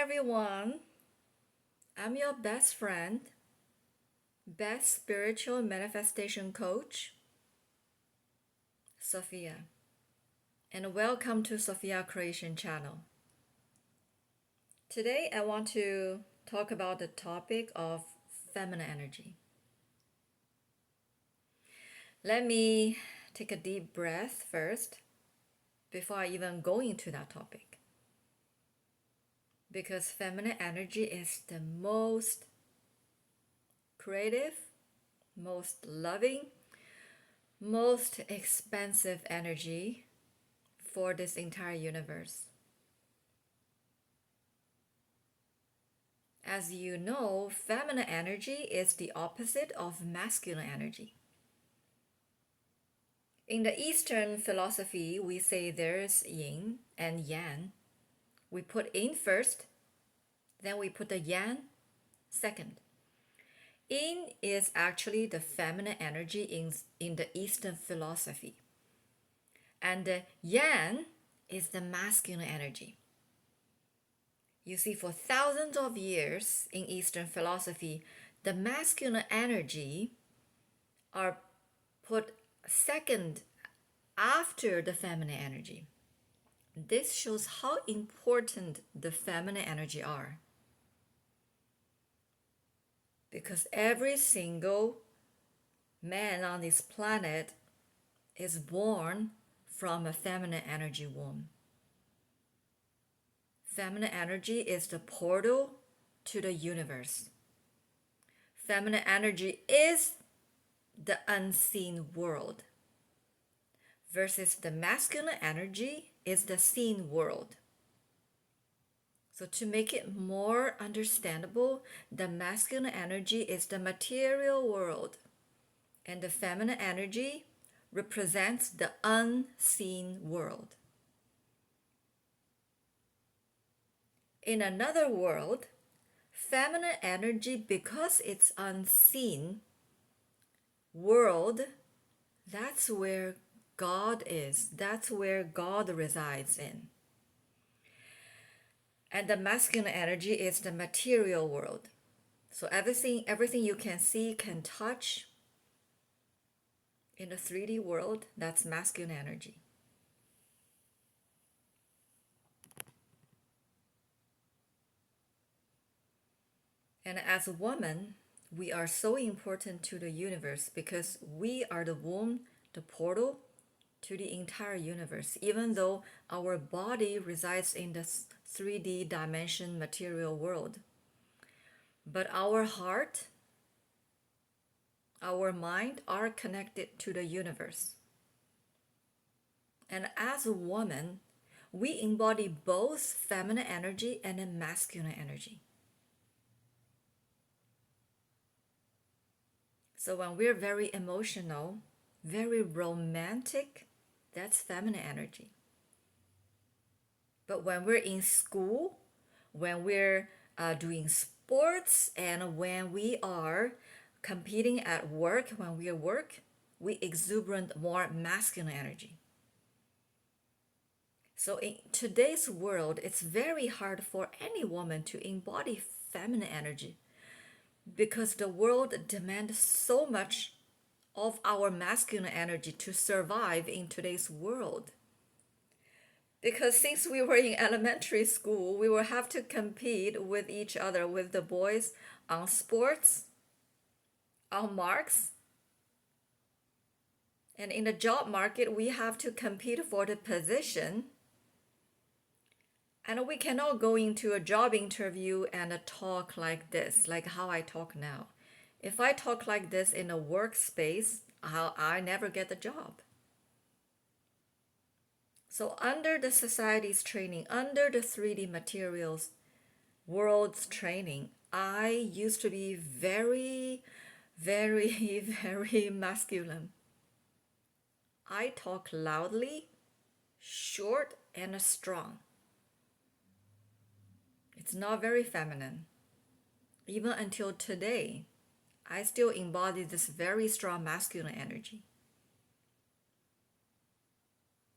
everyone. I'm your best friend, best spiritual manifestation coach, Sophia. And welcome to Sophia Creation Channel. Today I want to talk about the topic of feminine energy. Let me take a deep breath first before I even go into that topic. Because feminine energy is the most creative, most loving, most expansive energy for this entire universe. As you know, feminine energy is the opposite of masculine energy. In the Eastern philosophy, we say there's yin and yang. We put yin first, then we put the yang second. Yin is actually the feminine energy in the Eastern philosophy. And the yang is the masculine energy. You see, for thousands of years in Eastern philosophy, the masculine energy are put second after the feminine energy. This shows how important the feminine energy are. Because every single man on this planet is born from a feminine energy womb. Feminine energy is the portal to the universe. Feminine energy is the unseen world, versus the masculine energy is the seen world. So to make it more understandable, the masculine energy is the material world, and the feminine energy represents the unseen world. In another world, feminine energy, because it's unseen world, that's where God is. That's where God resides in. And the masculine energy is the material world. So everything you can see, can touch in the 3D world, that's masculine energy. And as a woman, we are so important to the universe because we are the womb, the portal to the entire universe. Even though our body resides in the 3D dimension material world, but our heart, our mind are connected to the universe. And as a woman, we embody both feminine energy and a masculine energy. So when we're very emotional, very romantic, that's feminine energy. But when we're in school, when we're doing sports, and when we are competing at work, when we work, we exuberant more masculine energy. So in today's world, it's very hard for any woman to embody feminine energy because the world demands so much of our masculine energy to survive in today's world. Because since we were in elementary school, we will have to compete with each other, with the boys, on sports, on marks. And in the job market, we have to compete for the position. And we cannot go into a job interview and talk like this, like how I talk now. If I talk like this in a workspace, I never get the job. So under the society's training, under the 3D materials world's training, I used to be very, very, very masculine. I talk loudly, short, and strong. It's not very feminine. Even until today, I still embody this very strong masculine energy.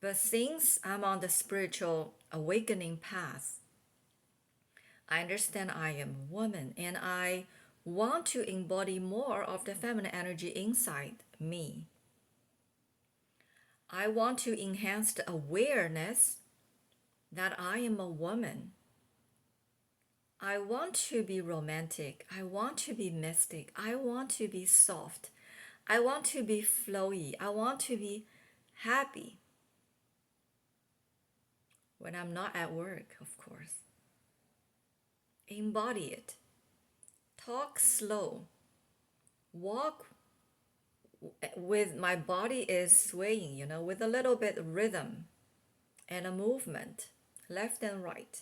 But since I'm on the spiritual awakening path, I understand I am a woman and I want to embody more of the feminine energy inside me. I want to enhance the awareness that I am a woman. I want to be romantic. I want to be mystic. I want to be soft. I want to be flowy. I want to be happy. When I'm not at work, of course. Embody it. Talk slow. Walk with my body is swaying, with a little bit of rhythm and a movement, left and right.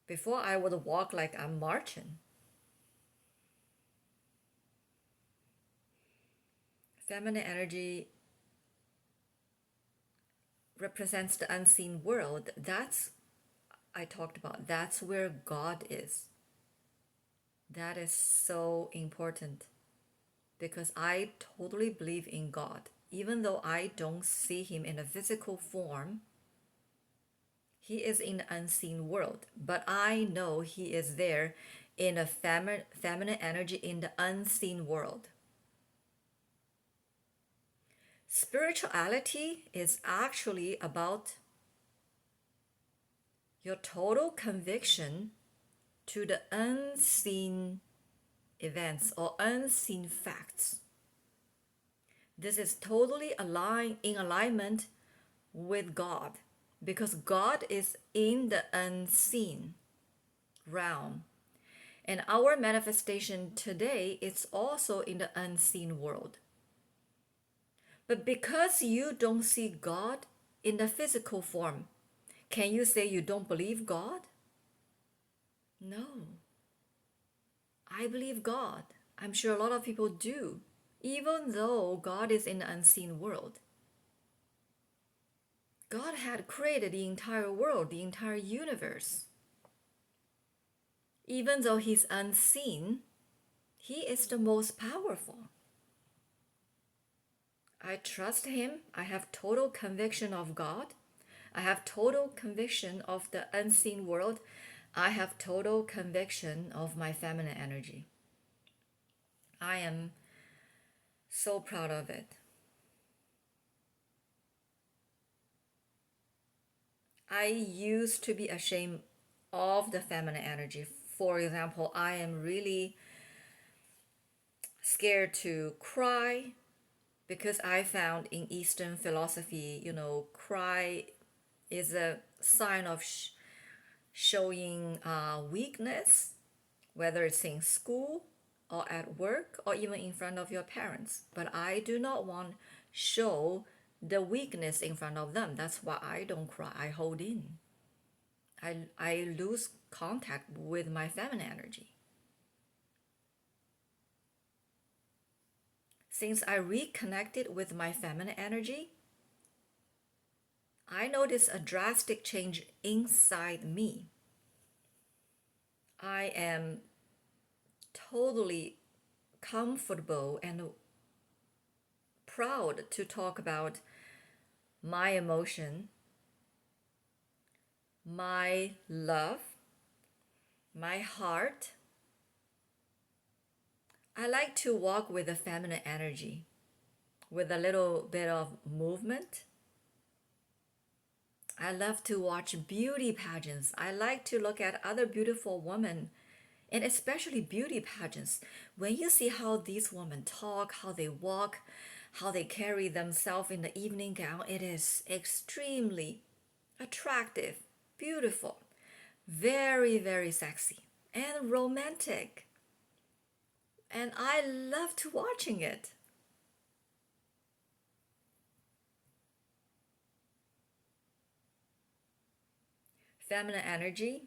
Before I would walk like I'm marching. Feminine energy represents the unseen world. I talked about. That's where God is. That is so important because I totally believe in God. Even though I don't see him in a physical form, he is in the unseen world. But I know he is there in a feminine energy in the unseen world. Spirituality is actually about your total conviction to the unseen events or unseen facts. This is totally in alignment with God because God is in the unseen realm. And our manifestation today is also in the unseen world. But because you don't see God in the physical form, can you say you don't believe God? No. I believe God. I'm sure a lot of people do, even though God is in the unseen world. God had created the entire world, the entire universe. Even though he's unseen, he is the most powerful. I trust him. I have total conviction of God. I have total conviction of the unseen world. I have total conviction of my feminine energy. I am so proud of it. I used to be ashamed of the feminine energy. For example, I am really scared to cry because I found in Eastern philosophy, cry is a sign of showing weakness, whether it's in school or at work or even in front of your parents. But I do not want to show the weakness in front of them. That's why I don't cry. I hold in. I lose contact with my feminine energy. Since I reconnected with my feminine energy, I noticed a drastic change inside me. I am totally comfortable and proud to talk about my emotion, my love, my heart. I like to walk with a feminine energy, with a little bit of movement. I love to watch beauty pageants. I like to look at other beautiful women, and especially beauty pageants. When you see how these women talk, how they walk, how they carry themselves in the evening gown, it is extremely attractive, beautiful, very, very sexy, and romantic. And I love to watching it. Feminine energy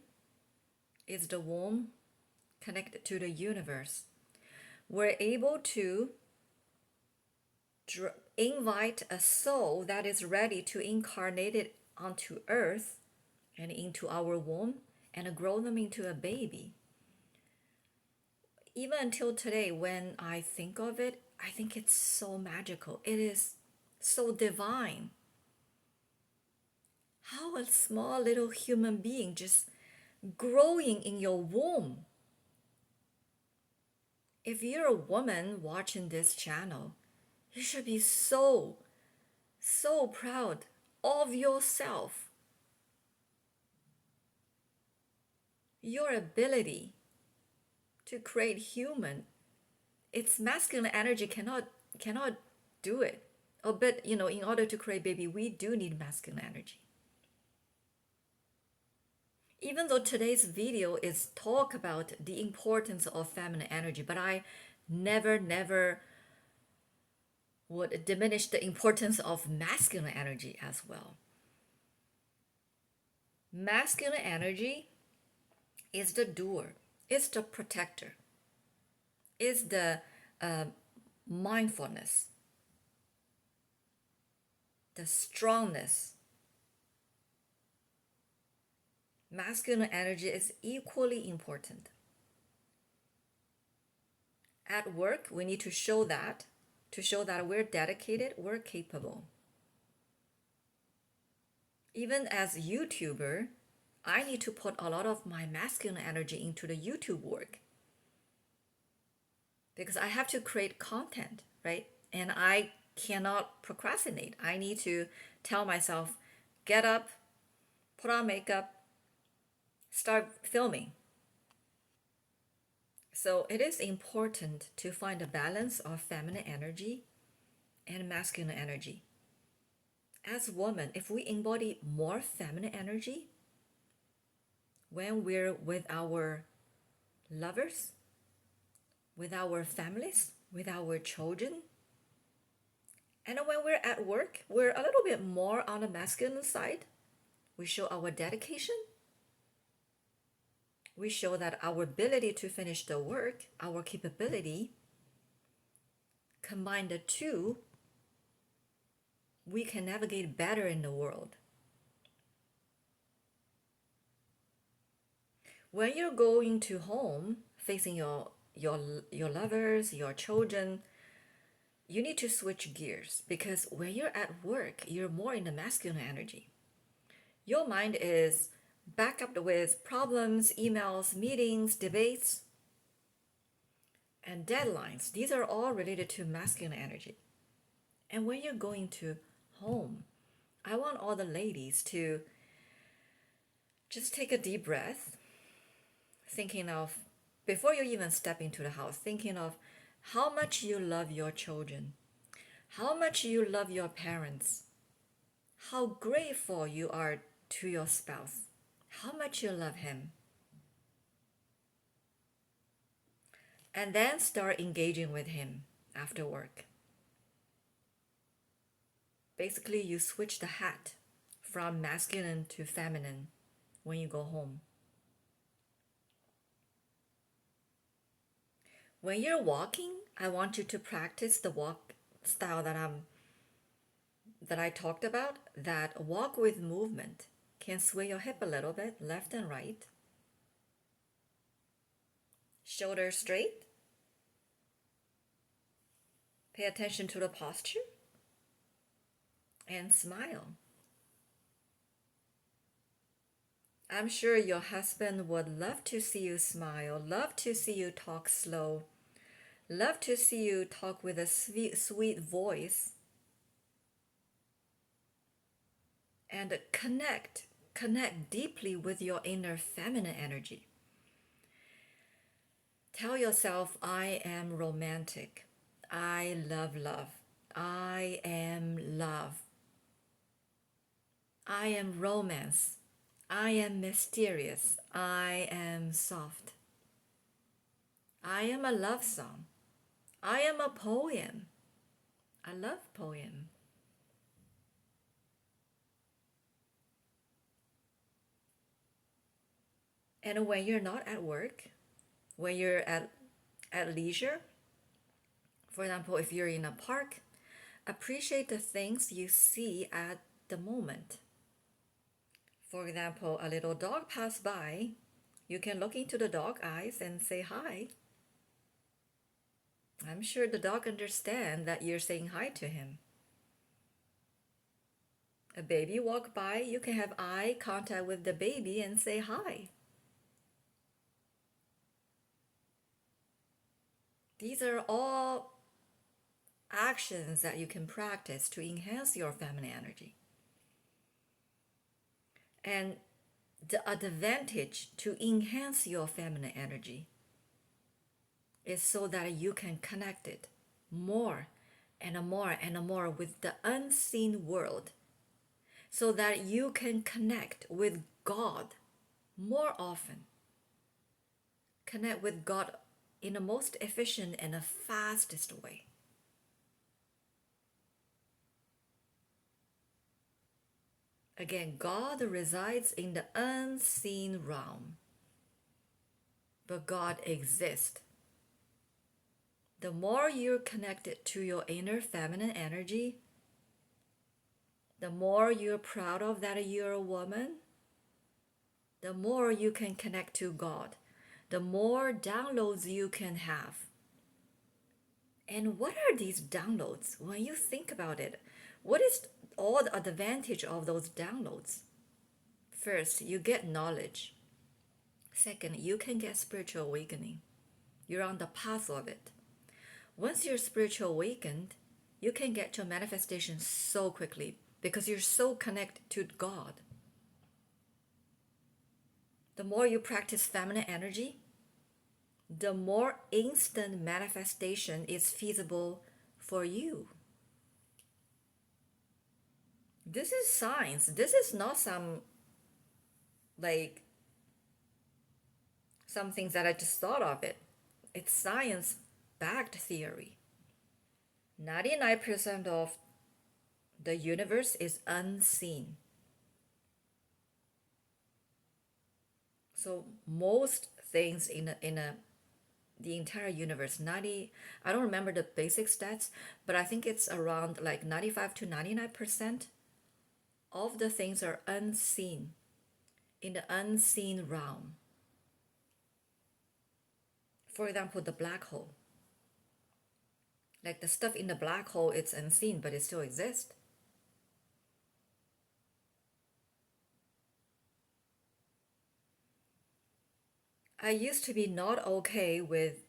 is the womb connected to the universe. We're able to invite a soul that is ready to incarnate it onto earth and into our womb and grow them into a baby. Even until today, when I think of it, I think it's so magical. It is so divine. How a small little human being just growing in your womb. If you're a woman watching this channel, you should be so, so proud of yourself. Your ability to create human, its masculine energy cannot do it. Oh, but in order to create baby, we do need masculine energy. Even though today's video is talk about the importance of feminine energy, but I never would diminish the importance of masculine energy as well. Masculine energy is the doer, is the protector, is the mindfulness, the strongness. Masculine energy is equally important. At work, we need to show that we're dedicated, we're capable. Even as a YouTuber, I need to put a lot of my masculine energy into the YouTube work because I have to create content, right? And I cannot procrastinate. I need to tell myself, get up, put on makeup, start filming. So it is important to find a balance of feminine energy and masculine energy. As women, if we embody more feminine energy when we're with our lovers, with our families, with our children, and when we're at work, we're a little bit more on the masculine side. We show our dedication. We show that our ability to finish the work, our capability, combine the two, we can navigate better in the world. When you're going to home, facing your lovers, your children, you need to switch gears because when you're at work, you're more in the masculine energy. Your mind is backed up with problems, emails, meetings, debates, and deadlines. These are all related to masculine energy. And when you're going to home, I want all the ladies to just take a deep breath, thinking of, before you even step into the house, thinking of how much you love your children, how much you love your parents, how grateful you are to your spouse, how much you love him. And then start engaging with him after work. Basically, you switch the hat from masculine to feminine when you go home. When you're walking, I want you to practice the walk style that I talked about, that walk with movement. Can sway your hip a little bit, left and right. Shoulders straight. Pay attention to the posture. And smile. I'm sure your husband would love to see you smile, love to see you talk slow, love to see you talk with a sweet voice. And connect deeply with your inner feminine energy. Tell yourself, I am romantic. I love love. I am love. I am romance. I am mysterious. I am soft. I am a love song. I am a poem. I love poem. And when you're not at work, when you're at leisure, for example, if you're in a park, appreciate the things you see at the moment. For example, a little dog passed by, you can look into the dog eyes and say hi. I'm sure the dog understands that you're saying hi to him. A baby walk by, you can have eye contact with the baby and say hi. These are all actions that you can practice to enhance your feminine energy. And the advantage to enhance your feminine energy is so that you can connect it more and more and more with the unseen world, so that you can connect with God more often. Connect with God in the most efficient and the fastest way. Again, God resides in the unseen realm, but God exists. The more you're connected to your inner feminine energy, the more you're proud of that you're a woman, the more you can connect to God, the more downloads you can have. And what are these downloads? When you think about it, what is all the advantage of those downloads? First, you get knowledge. Second, you can get spiritual awakening. You're on the path of it. Once you're spiritual awakened, you can get to manifestation so quickly because you're so connected to God. The more you practice feminine energy, the more instant manifestation is feasible for you. This is science. This is not some things that I just thought of it. It's science backed theory. 99% of the universe is unseen. So most things in the entire universe, I don't remember the basic stats, but I think it's around like 95 to 99% of the things are unseen, in the unseen realm. For example, the black hole. Like the stuff in the black hole, it's unseen, but it still exists. I used to be not okay with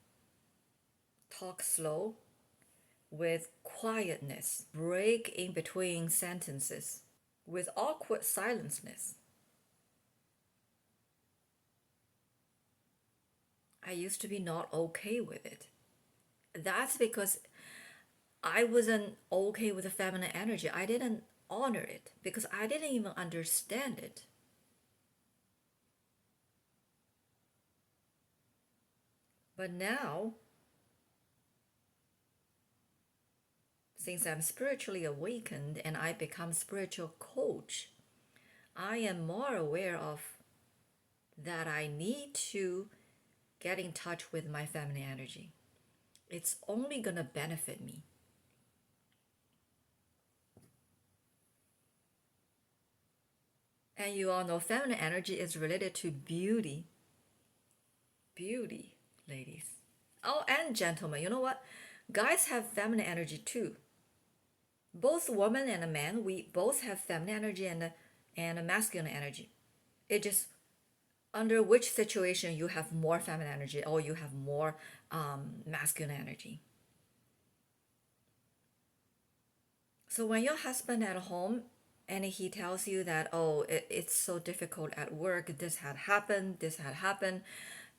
talk slow, with quietness, break in between sentences, with awkward silenceness. I used to be not okay with it. That's because I wasn't okay with the feminine energy. I didn't honor it because I didn't even understand it. But now, since I'm spiritually awakened and I become spiritual coach, I am more aware of that I need to get in touch with my feminine energy. It's only gonna benefit me. And you all know feminine energy is related to beauty. Beauty, ladies. Oh, and gentlemen, you know what? Guys have feminine energy too. Both woman and a man, we both have feminine energy and a masculine energy. It just under which situation you have more feminine energy or you have more masculine energy. So when your husband at home and he tells you that, oh, it's so difficult at work, this had happened,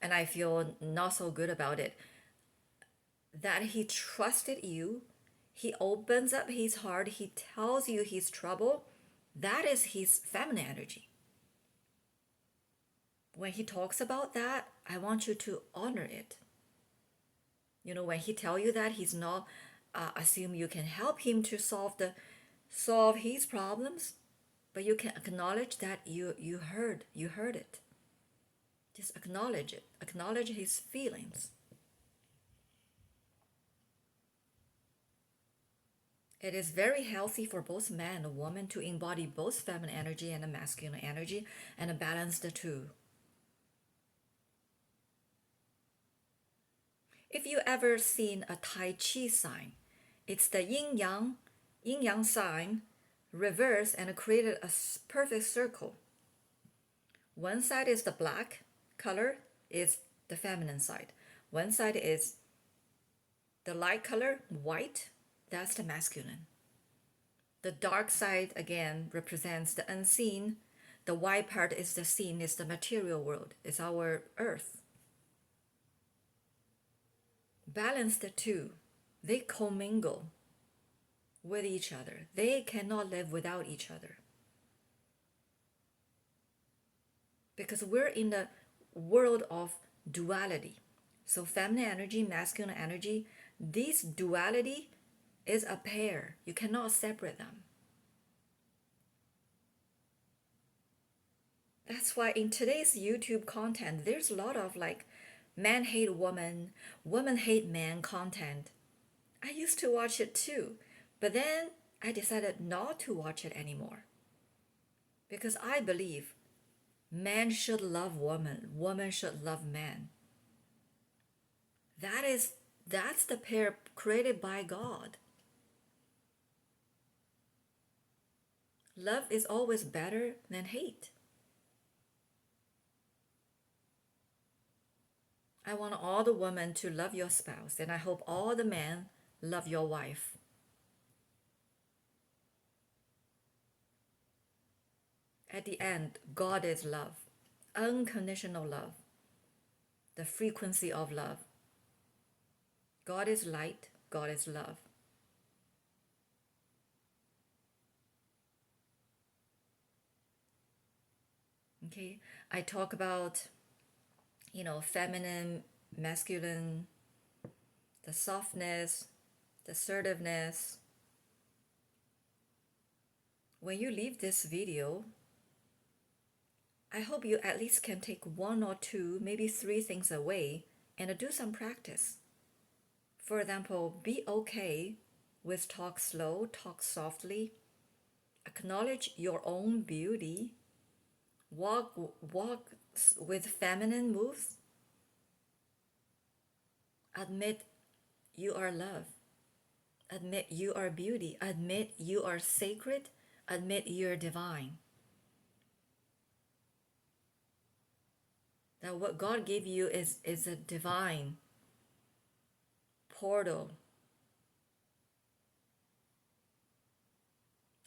and I feel not so good about it, that he trusted you, he opens up his heart, he tells you his trouble, that is his feminine energy. When he talks about that, I want you to honor it. You know, when he tell you that, he's not assume you can help him to solve his problems, but you can acknowledge that you heard it. Just acknowledge it. Acknowledge his feelings. It is very healthy for both man and woman to embody both feminine energy and a masculine energy and balance the two. If you ever seen a Tai Chi sign, it's the yin yang sign reversed and created a perfect circle. One side is the black color, is the feminine side. One side is The light color, white, that's the masculine. The dark side, again, represents the unseen. The white part is the seen, is the material world, is our earth. Balance the two. They commingle with each other. They cannot live without each other. Because we're in the world of duality. So feminine energy, masculine energy, this duality is a pair. You cannot separate them. That's why in today's YouTube content, there's a lot of like man hate woman, woman hate man content. I used to watch it too, but then I decided not to watch it anymore. Because I believe man should love woman, woman should love man. That's the pair created by God. Love is always better than hate. I want all the women to love your spouse, and I hope all the men love your wife. At the end, God is love, unconditional love, the frequency of love. God is light, God is love. Okay, I talk about, feminine, masculine, the softness, the assertiveness. When you leave this video, I hope you at least can take one or two, maybe three things away and do some practice. For example, be okay with talk slow, talk softly, acknowledge your own beauty, walk with feminine moves, admit you are love, admit you are beauty, admit you are sacred, admit you're divine. That what God gave you is a divine portal.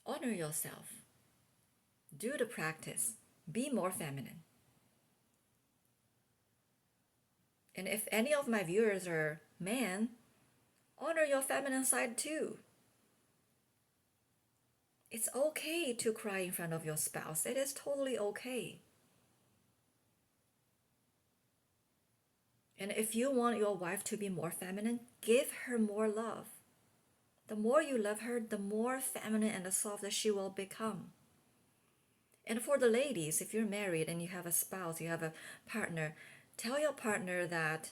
Honor yourself. Do the practice. Be more feminine. And if any of my viewers are men, honor your feminine side too. It's okay to cry in front of your spouse. It is totally okay. And if you want your wife to be more feminine, give her more love. The more you love her, the more feminine and softer she will become. And for the ladies, if you're married and you have a spouse, you have a partner, tell your partner that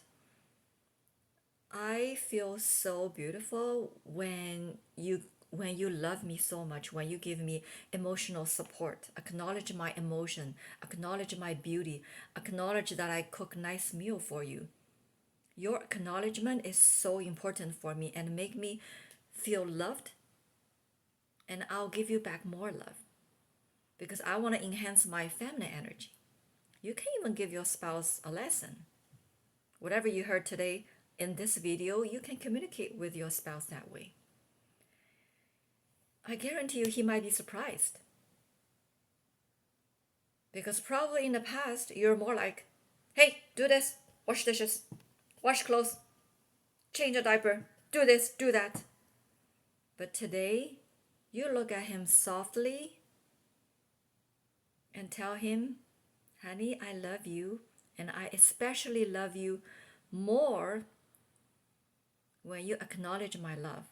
I feel so beautiful when you love me so much, when you give me emotional support, acknowledge my emotion, acknowledge my beauty, acknowledge that I cook nice meal for you. Your acknowledgement is so important for me and make me feel loved, and I'll give you back more love because I want to enhance my feminine energy. You can even give your spouse a lesson. Whatever you heard today in this video, you can communicate with your spouse that way. I guarantee you he might be surprised. Because probably in the past, you're more like, hey, do this, wash dishes, wash clothes, change a diaper, do this, do that. But today, you look at him softly and tell him, honey, I love you, and I especially love you more when you acknowledge my love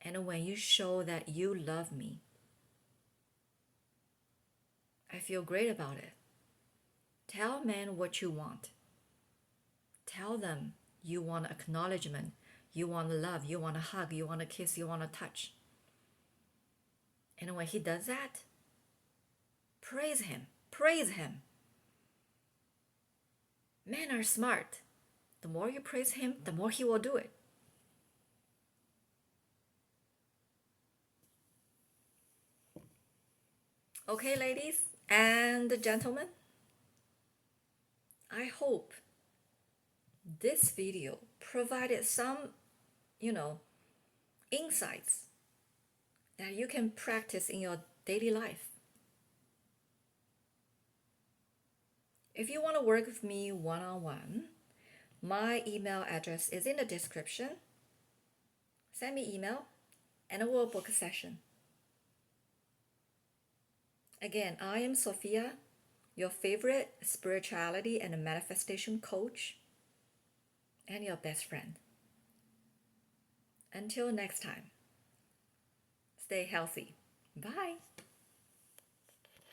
and when you show that you love me. I feel great about it. Tell men what you want. Tell them you want acknowledgement, you want love, you want a hug, you want a kiss, you want a touch. And when he does that, praise him, praise him. Men are smart. The more you praise him, the more he will do it. Okay, ladies and gentlemen, I hope this video provided some insights that you can practice in your daily life. If you want to work with me one-on-one, my email address is in the description. Send me email and I will book a session. Again, I am Sophia, your favorite spirituality and manifestation coach and your best friend. Until next time, stay healthy. Bye.